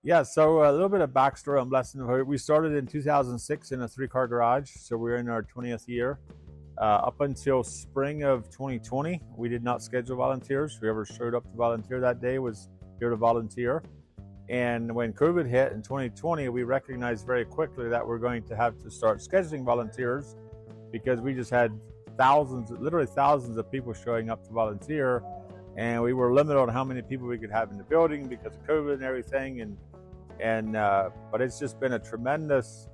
Yeah, so a little bit of backstory on Blessed and Hope. We started in 2006 in a 3-car garage, so we're in our 20th year. Up until spring of 2020, we did not schedule volunteers. Whoever showed up to volunteer that day was here to volunteer. And when COVID hit in 2020, we recognized very quickly that we're going to have to start scheduling volunteers because we just had thousands, literally thousands of people showing up to volunteer. And we were limited on how many people we could have in the building because of COVID and everything. But it's just been a tremendous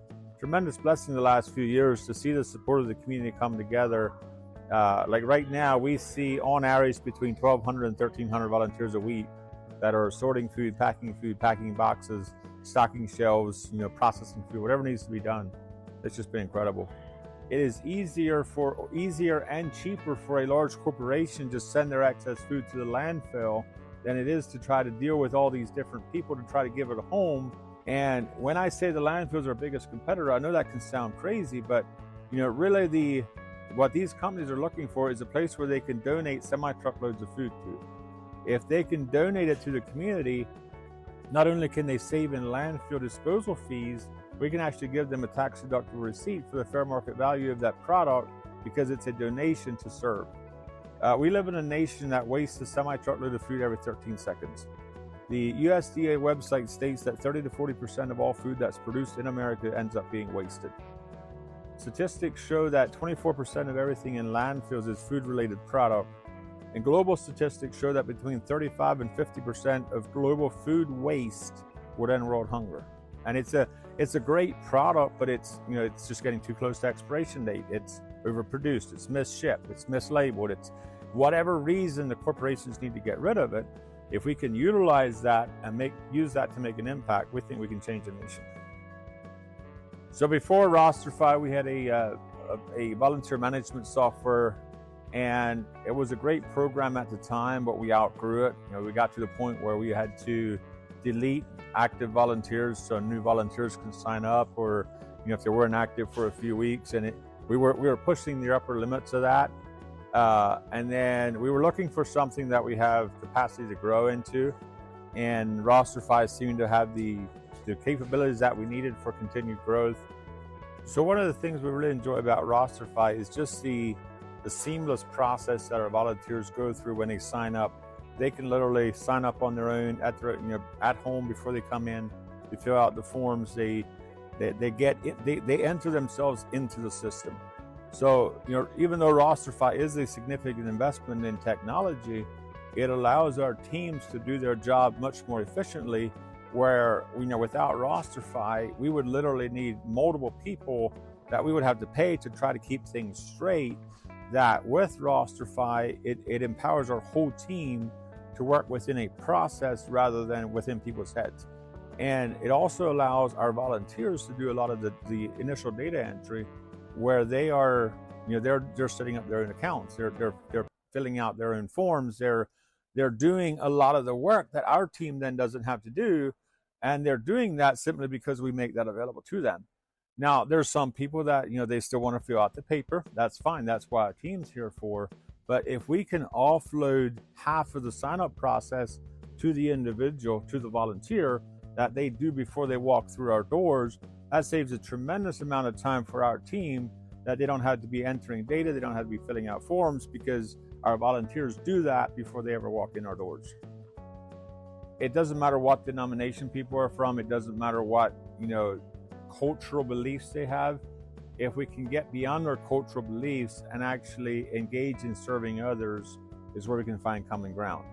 blessing the last few years to see the support of the community come together. Like right now, we see on average between 1,200 and 1,300 volunteers a week that are sorting food, packing boxes, stocking shelves, processing food, whatever needs to be done. It's just been incredible. It is easier and cheaper for a large corporation to send their excess food to the landfill than it is to try to deal with all these different people to try to give it a home. And when I say the landfills are our biggest competitor, I know that can sound crazy, but really what these companies are looking for is a place where they can donate semi-truckloads of food to. If they can donate it to the community, not only can they save in landfill disposal fees, we can actually give them a tax-deductible receipt for the fair market value of that product because it's a donation to serve. We live in a nation that wastes a semi-truckload of food every 13 seconds. The USDA website states that 30 to 40% of all food that's produced in America ends up being wasted. Statistics show that 24% of everything in landfills is food-related product. And global statistics show that between 35 and 50% of global food waste would end world hunger. And it's a great product, but it's just getting too close to expiration date. It's overproduced, it's misshipped, it's mislabeled, it's whatever reason the corporations need to get rid of it. If we can utilize that and use that to make an impact, we think we can change the nation. So before Rosterfy, we had a volunteer management software, and it was a great program at the time, but we outgrew it. We got to the point where we had to delete active volunteers so new volunteers can sign up, or if they weren't active for a few weeks, and we were pushing the upper limits of that. And then we were looking for something that we have capacity to grow into, and Rosterfy seemed to have the capabilities that we needed for continued growth. So one of the things we really enjoy about Rosterfy is just the seamless process that our volunteers go through when they sign up. They can literally sign up on their own at home before they come in. They fill out the forms. They enter themselves into the system. So even though Rosterfy is a significant investment in technology, it allows our teams to do their job much more efficiently. Where without Rosterfy, we would literally need multiple people that we would have to pay to try to keep things straight. That with Rosterfy, it empowers our whole team to work within a process rather than within people's heads. And it also allows our volunteers to do a lot of the initial data entry, where they are, they're setting up their own accounts, they're filling out their own forms, they're doing a lot of the work that our team then doesn't have to do, and they're doing that simply because we make that available to them. Now, there's some people that, they still want to fill out the paper. That's fine. That's what our team's here for. But if we can offload half of the sign-up process to the individual, to the volunteer, that they do before they walk through our doors, that saves a tremendous amount of time for our team, that they don't have to be entering data, they don't have to be filling out forms, because our volunteers do that before they ever walk in our doors. It doesn't matter what denomination people are from. It doesn't matter what, cultural beliefs they have. If we can get beyond our cultural beliefs and actually engage in serving others, is where we can find common ground.